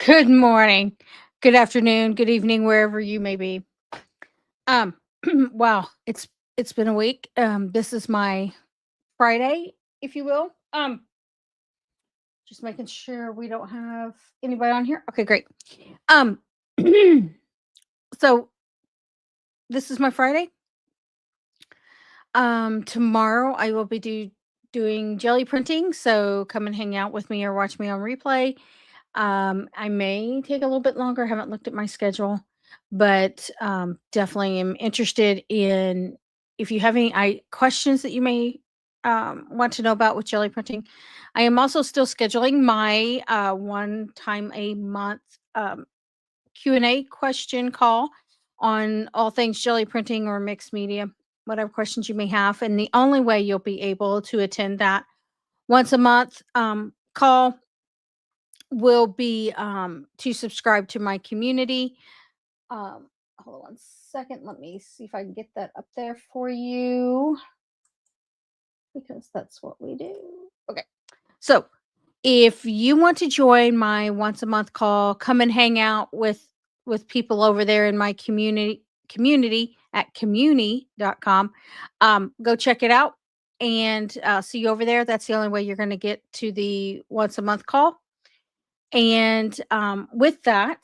Good morning, good afternoon, good evening, wherever you may be. Um, wow, it's been a week. This is my Friday, if you will. Just making sure we don't have anybody on here. Okay, great. Um, so this is my Friday. Tomorrow I will be doing jelly printing, so come and hang out with me or watch me on replay. I may take a little bit longer. I haven't looked at my schedule, but definitely am interested in if you have any questions that you may want to know about with jelly printing. I am also still scheduling my one time a month Q&A question call on all things jelly printing or mixed media, whatever questions you may have. And the only way you'll be able to attend that once a month call will be to subscribe to my community. Um, Hold on one second. Let me see if I can get that up there for you because that's what we do. Okay. So if you want to join my once a month call, come and hang out with people over there in my community at communi.com. Go check it out and see you over there. That's the only way you're going to get to the once a month call. And with that,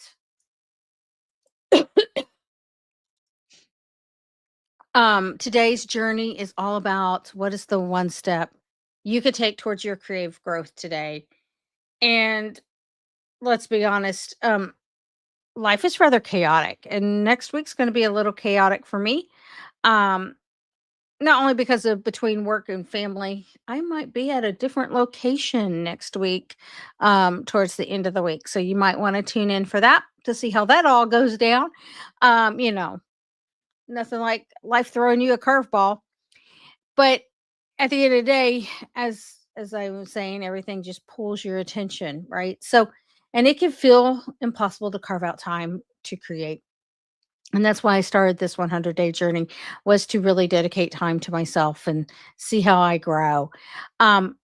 today's journey is all about what is the one step you could take towards your creative growth today. And let's be honest, life is rather chaotic, and next week's going to be a little chaotic for me. Um, Not only because of between work and family, I might be at a different location next week, towards the end of the week. So you might want to tune in for that to see how that all goes down. You know, nothing like life throwing you a curveball. But at the end of the day, as I was saying, everything just pulls your attention, right? So, and it can feel impossible to carve out time to create. And that's why I started this 100-day journey, was to really dedicate time to myself and see how I grow. Um,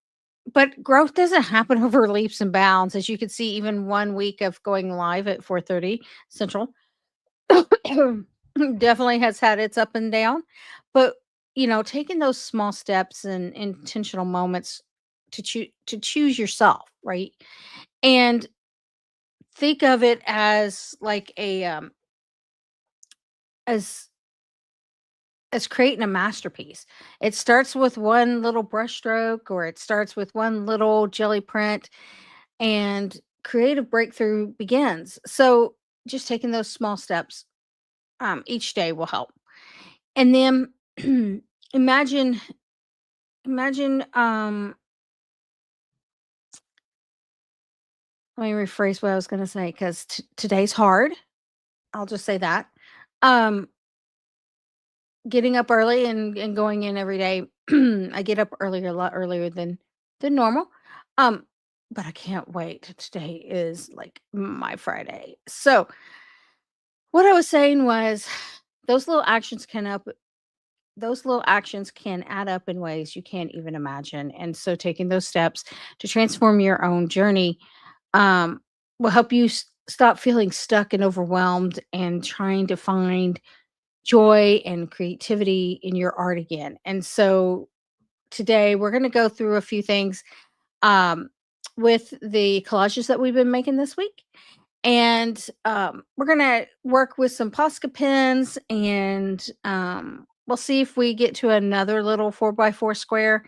but growth doesn't happen over leaps and bounds. As you can see, even 1 week of going live at 4:30 Central definitely has had its up and down. But taking those small steps and intentional moments to choose yourself, right? And think of it as like a as creating a masterpiece. It starts with one little brush stroke, or it starts with one little jelly print, and creative breakthrough begins. So just taking those small steps each day will help. And then imagine imagine, let me rephrase what I was going to say, because today's hard. I'll just say that. Um, Getting up early and going in every day. I get up earlier, a lot earlier than normal. Um, but I can't wait. Today is like my Friday. So what I was saying was those little actions can up those little actions can add up in ways you can't even imagine. And so taking those steps to transform your own journey um, will help you stop feeling stuck and overwhelmed and trying to find joy and creativity in your art again. And so today we're going to go through a few things um, with the collages that we've been making this week. And we're going to work with some Posca pens, and we'll see if we get to another little 4x4 square.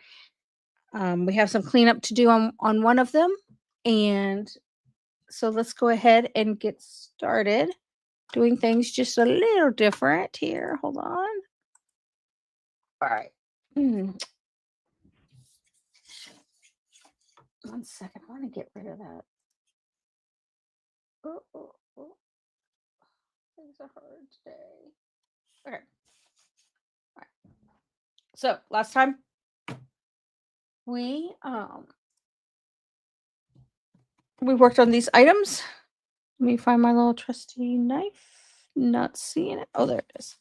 We have some cleanup to do on one of them. And so let's go ahead and get started doing things just a little different here. Hold on. All right. Mm, One second. I want to get rid of that. Oh, oh, oh. Things are hard today. Okay. All right. So last time we we worked on these items. Let me find my little trusty knife. Not seeing it. Oh, there it is.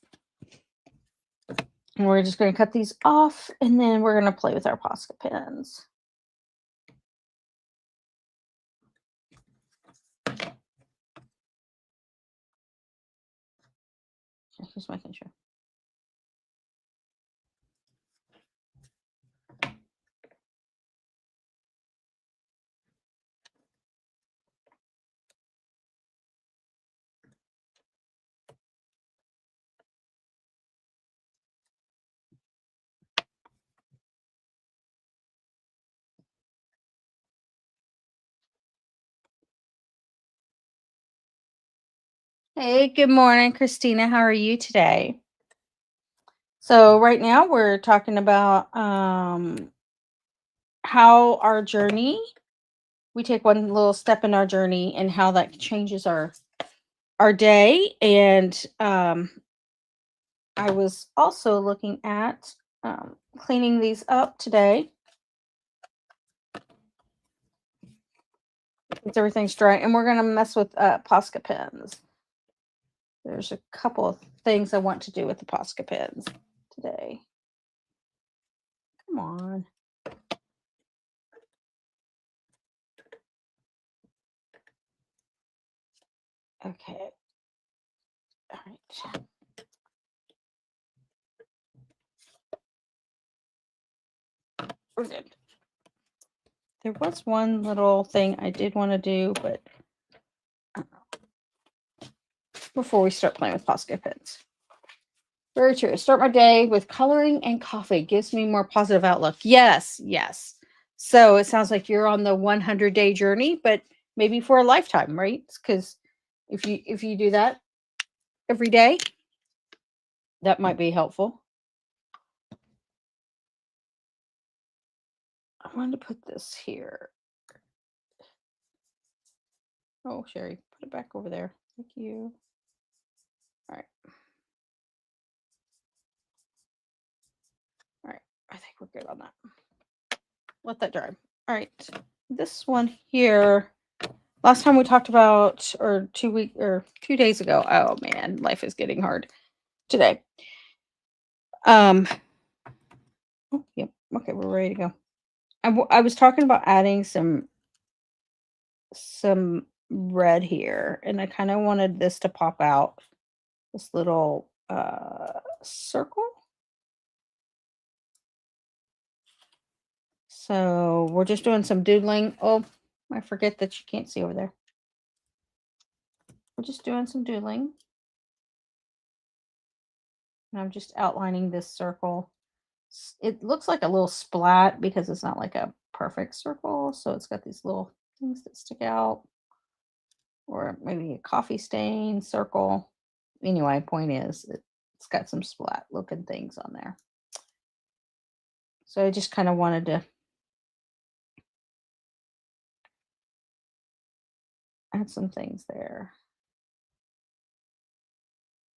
And we're just going to cut these off, and then we're going to play with our Posca pens. Just making sure. Hey, good morning, Christina. How are you today? So right now we're talking about how our journey, we take one little step in our journey and how that changes our day. And I was also looking at cleaning these up today. Since everything's dry, and we're gonna mess with Posca pens. There's a couple of things I want to do with the Posca pens today. Come on. Okay. All right. We're good. There was one little thing I did want to do, but before we start playing with Posca pens. Very true. Start my day with coloring and coffee. Gives me more positive outlook. Yes, yes. So it sounds like you're on the 100-day journey, but maybe for a lifetime, right? Because if you do that every day, that might be helpful. I wanted to put this here. Oh, Sherry, put it back over there. Thank you. All right. All right. I think we're good on that. Let that dry. All right. This one here. Last time we talked about, or 2 days ago. Oh man, life is getting hard today. Oh, yep. Okay, we're ready to go. I was talking about adding some red here, and I kind of wanted this to pop out. This little circle. So we're just doing some doodling. Oh, I forget that you can't see over there. We're just doing some doodling. And I'm just outlining this circle. It looks like a little splat because it's not like a perfect circle. So it's got these little things that stick out. Or maybe a coffee stain circle. Anyway, point is it's got some splat looking things on there. So I just kind of wanted to add some things there.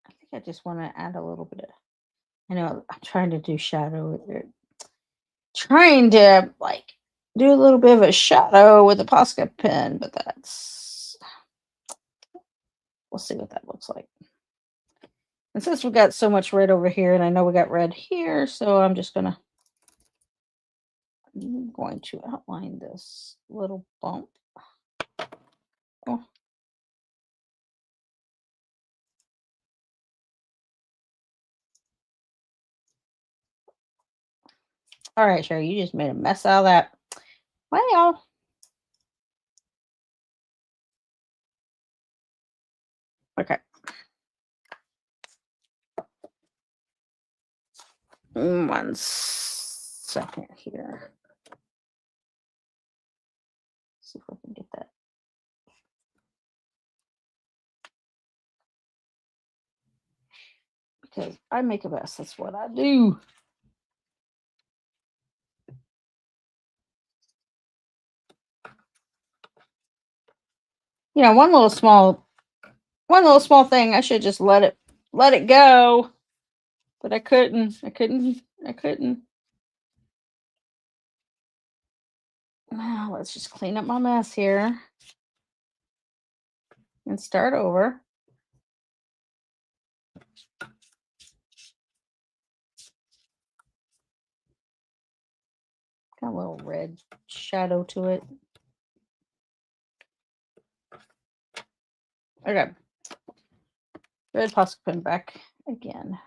I think I just want to add a little bit of, I know I'm trying to do shadow. Trying to like do a little bit of a shadow with a Posca pen, but we'll see what that looks like. And since we got so much red over here, and I know we got red here, so I'm going to outline this little bump. Oh. All right, Sherry, you just made a mess out of that. Well, okay. 1 second here. See if we can get that. Because I make a mess. That's what I do. You know, one little small thing. I should just let it go, but I couldn't. Now let's just clean up my mess here and start over. Got a little red shadow to it. Okay. Red Posca pen back again.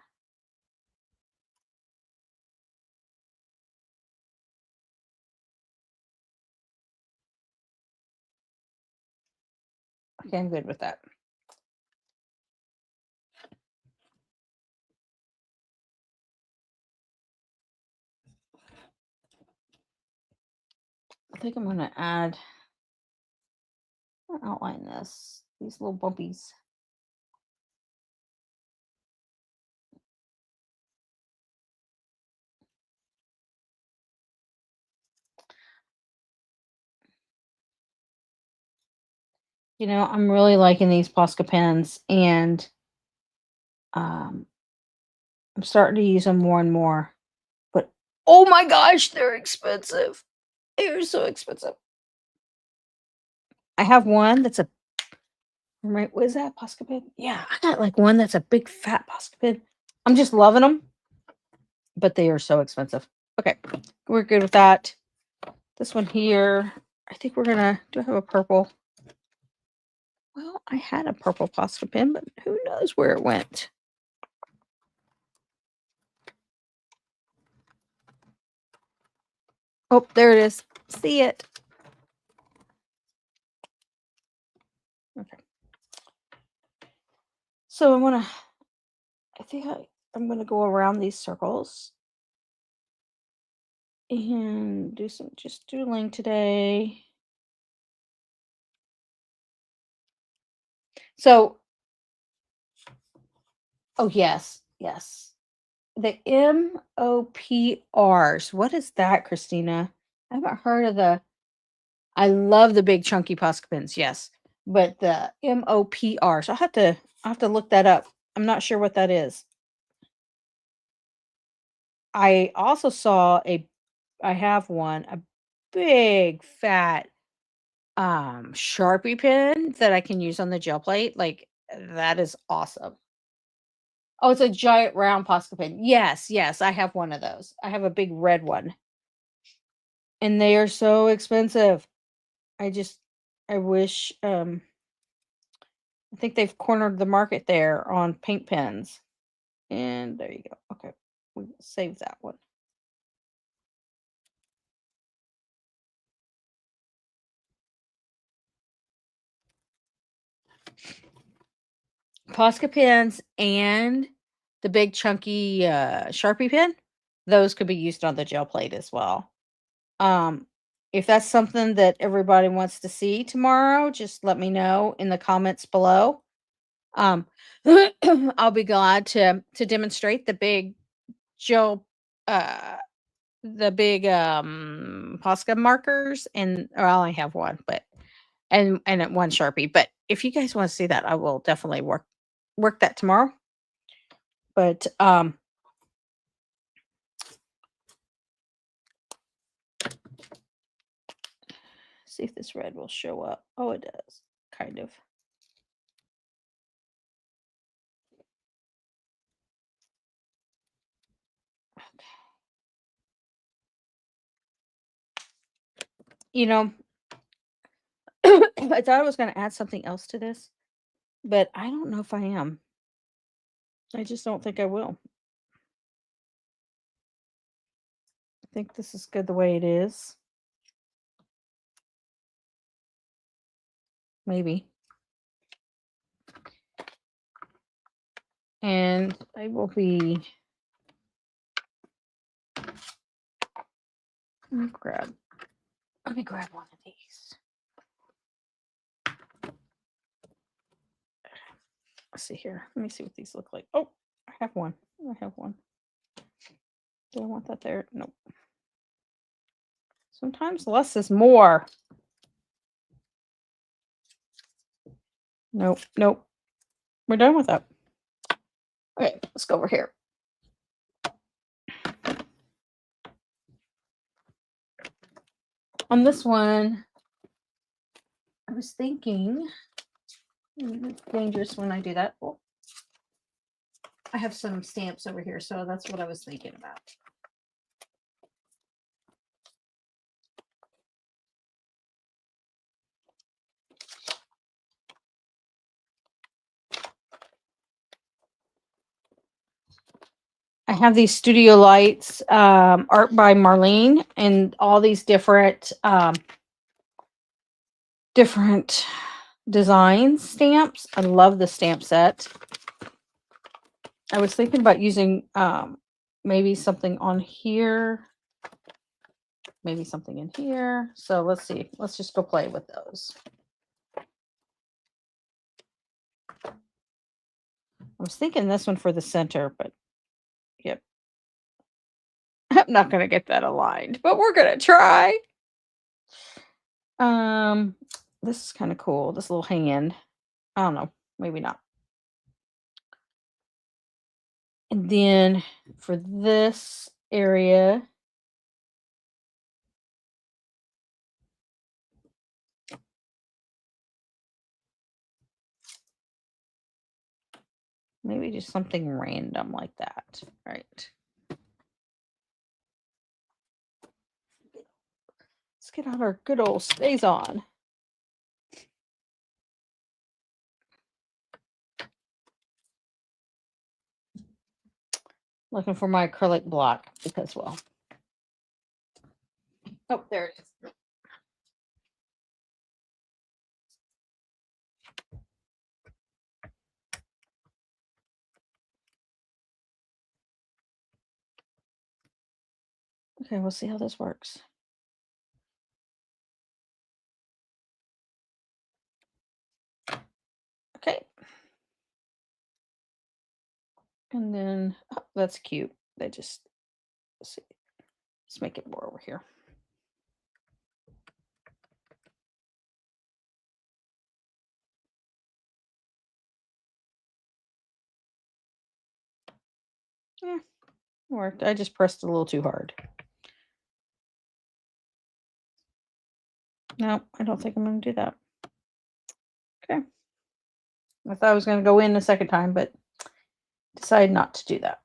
Okay, I'm good with that. I think I'm going to outline these little bumpies. You know, I'm really liking these Posca pens, and I'm starting to use them more and more. But oh my gosh, they're expensive. They're so expensive. I have one that's a right. What is that Posca pen? Yeah, I got like one that's a big fat Posca pen. I'm just loving them, but they are so expensive. Okay, we're good with that. This one here, I think we're gonna. Do I have a purple? Well, I had a purple Posca pen, but who knows where it went? Oh, there it is. See it. Okay. So I'm gonna go around these circles and do some just doodling today. So, oh yes, yes. The MOPRs. What is that, Christina? I haven't heard of I love the big chunky Posca pens, yes. But the MOPRs, I'll have to look that up. I'm not sure what that is. I also saw I have one, a big fat Sharpie pen that I can use on the gel plate. Like that is awesome. Oh, it's a giant round Posca pen. Yes, yes, I have one of those. I have a big red one. And they are so expensive. I just I wish I think they've cornered the market there on paint pens. And there you go. Okay. We save that one. Posca pens and the big chunky Sharpie pen, those could be used on the gel plate as well. Um, if that's something that everybody wants to see tomorrow, just let me know in the comments below. Um, I'll be glad to demonstrate gel uh the big Posca markers, and or I only have one, but and one Sharpie. But if you guys want to see that, I will definitely work that tomorrow. But see if this red will show up. Oh, it does. Kind of. You know, I thought I was going to add something else to this, but I don't know if I am. I just don't think I will. I think this is good the way it is. Maybe. And I will be. Let me grab one of these. Let's see here. Let me see what these look like. Oh, I have one. I have one. Do I want that there? Nope. Sometimes less is more. Nope, nope. We're done with that. Okay, let's go over here. On this one, I was thinking, it's dangerous when I do that. Oh, I have some stamps over here, so that's what I was thinking about. have these studio lights, art by Marlene, and all these different design stamps. I love the stamp set. I was thinking about using maybe something on here, maybe something in here. So let's see. Let's just go play with those. I was thinking this one for the center, but yep. I'm not going to get that aligned, but we're going to try. This is kind of cool. This little hand. I don't know. Maybe not. And then for this area, maybe just something random like that. Right. Let's get out our good old stays on. Looking for my acrylic block because, well, oh, there it is. Okay, we'll see how this works. Okay. And then, oh, that's cute. They just, let's see. Let's make it more over here. Yeah, worked. I just pressed a little too hard. No, I don't think I'm going to do that. Okay. I thought I was going to go in a second time, but decided not to do that.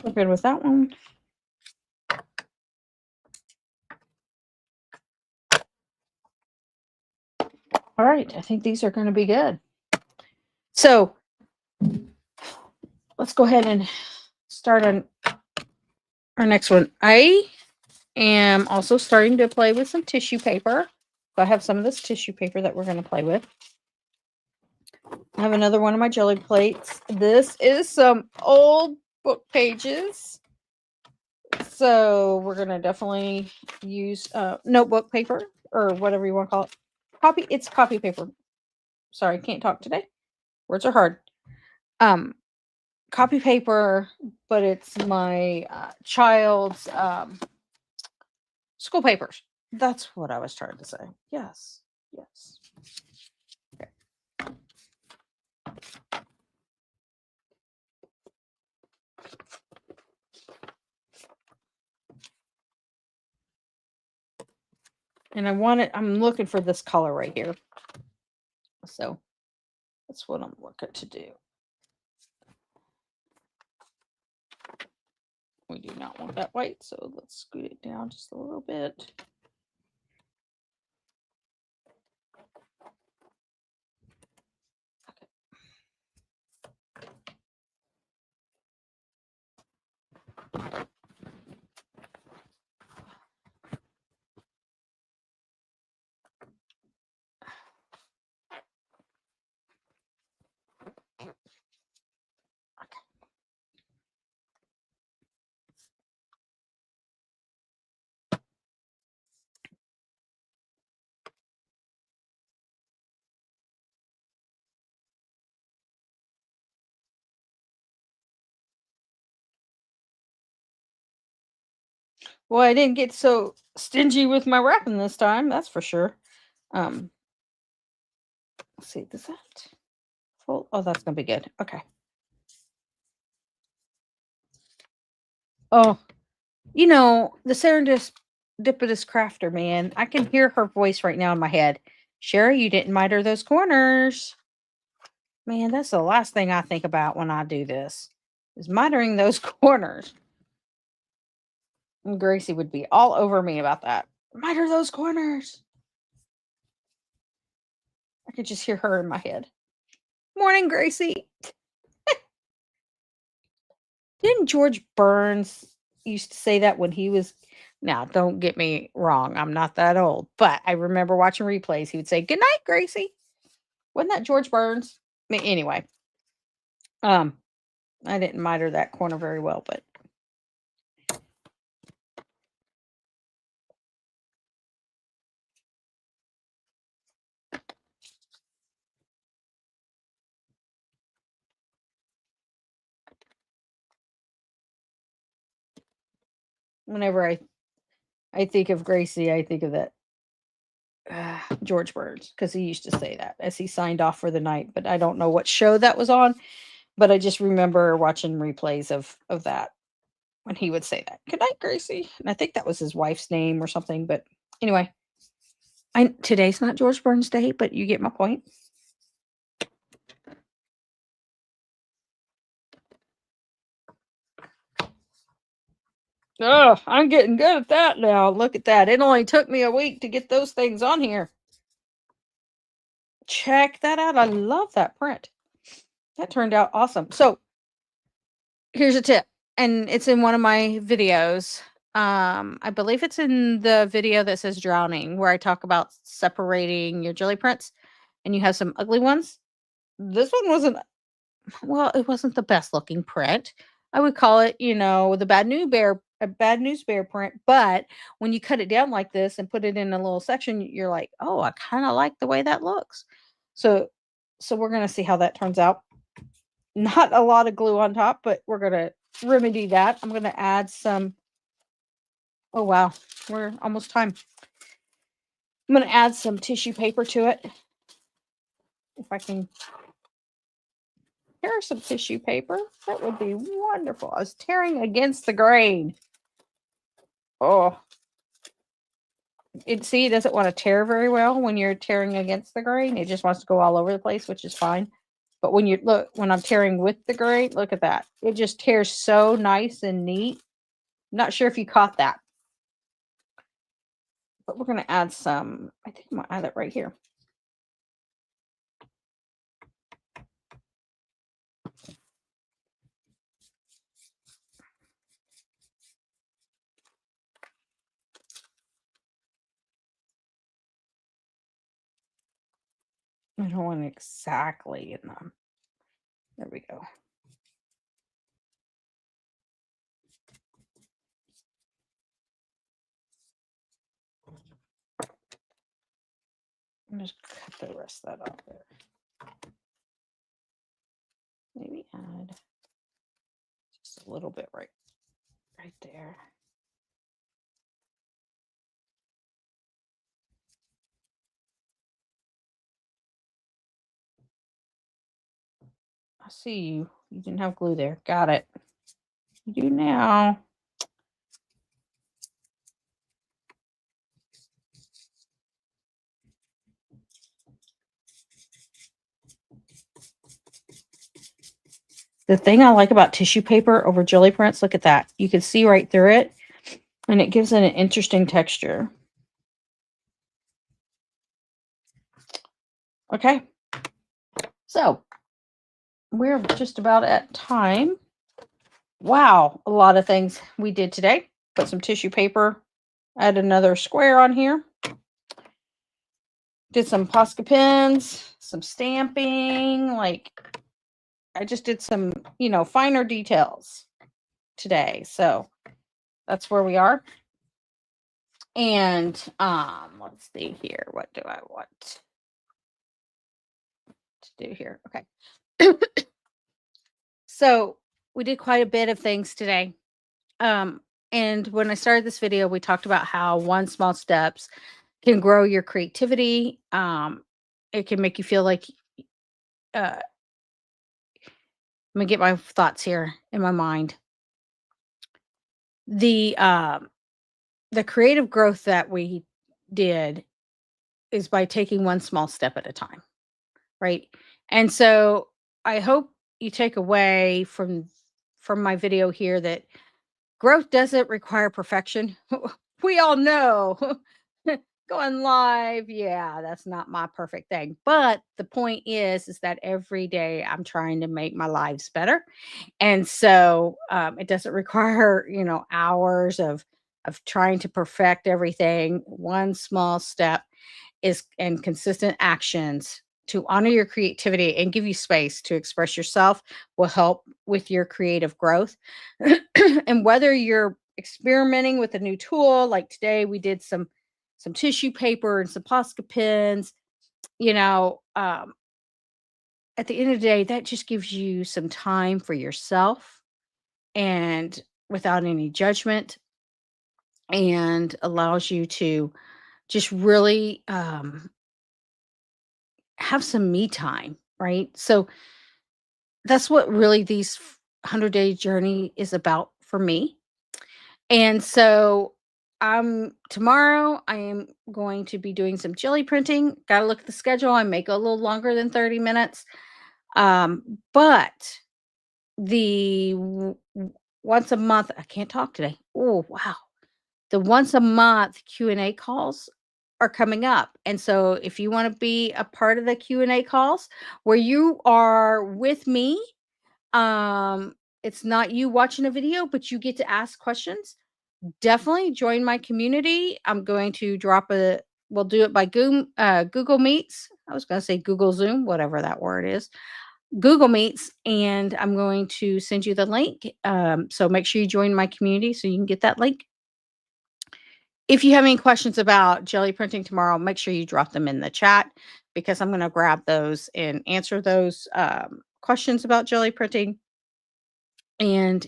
We're good with that one. All right, I think these are going to be good. So let's go ahead and start on our next one. I am also starting to play with some tissue paper. So I have some of this tissue paper that we're going to play with. I have another one of my jelly plates. This is some old book pages. So we're going to definitely use notebook paper or whatever you want to call it. It's copy paper. Sorry, can't talk today. Words are hard. Copy paper, but it's my child's school papers. That's what I was trying to say. Yes. Yes. Okay. And I'm looking for this color right here. So that's what I'm looking to do. We do not want that white, so let's scoot it down just a little bit. Well, I didn't get so stingy with my wrapping this time, that's for sure. Let's see, does that fold? Oh, that's gonna be good. Okay. Oh, the serendipitous crafter, man. I can hear her voice right now in my head. Sherry, you didn't miter those corners. Man, that's the last thing I think about when I do this. Is mitering those corners. And Gracie would be all over me about that. Miter those corners. I could just hear her in my head. Morning, Gracie. Didn't George Burns used to say that when he was now, don't get me wrong, I'm not that old, but I remember watching replays. He would say, "Good night, Gracie." Wasn't that George Burns? Anyway, um, I didn't miter that corner very well, but whenever I think of Gracie, I think of that George Burns because he used to say that as he signed off for the night. But I don't know what show that was on. But I just remember watching replays of that when he would say that. Good night, Gracie. And I think that was his wife's name or something. But anyway, today's not George Burns Day, but you get my point. Oh, I'm getting good at that now. Look at that. It only took me a week to get those things on here. Check that out. I love that print. That turned out awesome. So here's a tip, and it's in one of my videos. I believe it's in the video that says drowning, where I talk about separating your jelly prints, and you have some ugly ones. This one wasn't, well, it wasn't the best looking print. I would call it, the bad news bear print. But when you cut it down like this and put it in a little section, you're like, oh, I kind of like the way that looks. So, so we're gonna see how that turns out. Not a lot of glue on top, but we're gonna remedy that. I'm gonna add some. Oh wow, we're almost time. I'm gonna add some tissue paper to it. If I can. Here's some tissue paper. That would be wonderful. I was tearing against the grain. Oh, it doesn't want to tear very well when you're tearing against the grain. It just wants to go all over the place, which is fine. But when I'm tearing with the grain, look at that. It just tears so nice and neat. Not sure if you caught that. But we're going to add some. I think I'm going to add it right here. I don't want it exactly in them. There we go. I'm just cut the rest of that off there. Maybe add just a little bit right there. I see you. You didn't have glue there. Got it. You do now. The thing I like about tissue paper over jelly prints, look at that. You can see right through it, and it gives it an interesting texture. Okay. So, we're just about at time. Wow, a lot of things we did today. Put some tissue paper, add another square on here. Did some Posca pins, some stamping, I just did some, finer details today. So that's where we are. And let's see here. What do I want to do here? Okay. So we did quite a bit of things today. And when I started this video, we talked about how one small steps can grow your creativity. It can make you feel like let me get my thoughts here in my mind. The creative growth that we did is by taking one small step at a time, right? And so I hope you take away from my video here that growth doesn't require perfection. We all know. Going live, yeah, that's not my perfect thing. But the point is that every day I'm trying to make my lives better. And so it doesn't require, hours of trying to perfect everything. One small step is and consistent actions to honor your creativity and give you space to express yourself will help with your creative growth. And whether you're experimenting with a new tool, like today we did some tissue paper and some Posca pens, you know, um, at the end of the day, that just gives you some time for yourself and without any judgment, and allows you to just really have some me time, right? So that's what really these 100-day journey is about for me. And so tomorrow I am going to be doing some jelly printing. Got to look at the schedule. I may go a little longer than 30 minutes. But the once a month, I can't talk today. Oh, wow. The once a month Q&A calls are coming up. And so if you want to be a part of the Q&A calls where you are with me, um it's not you watching a video, but you get to ask questions. Definitely join my community. I'm going to drop a we'll do it by Google Meets. I was going to say Google Zoom, whatever that word is. Google Meets, and I'm going to send you the link. So make sure you join my community so you can get that link. If you have any questions about jelly printing tomorrow, make sure you drop them in the chat because I'm going to grab those and answer those questions about jelly printing. And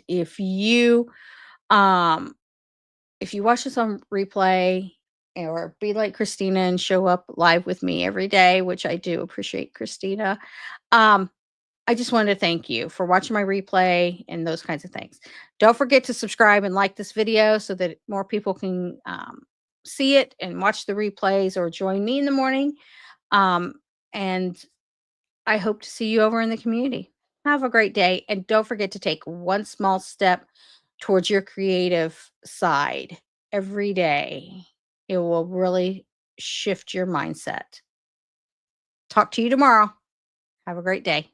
um, if you watch this on replay or be like Christina and show up live with me every day, which I do appreciate, Christina, um, I just wanted to thank you for watching my replay and those kinds of things. Don't forget to subscribe and like this video so that more people can see it and watch the replays or join me in the morning. Um, and I hope to see you over in the community. Have a great day. And don't forget to take one small step towards your creative side every day. It will really shift your mindset. Talk to you tomorrow. Have a great day.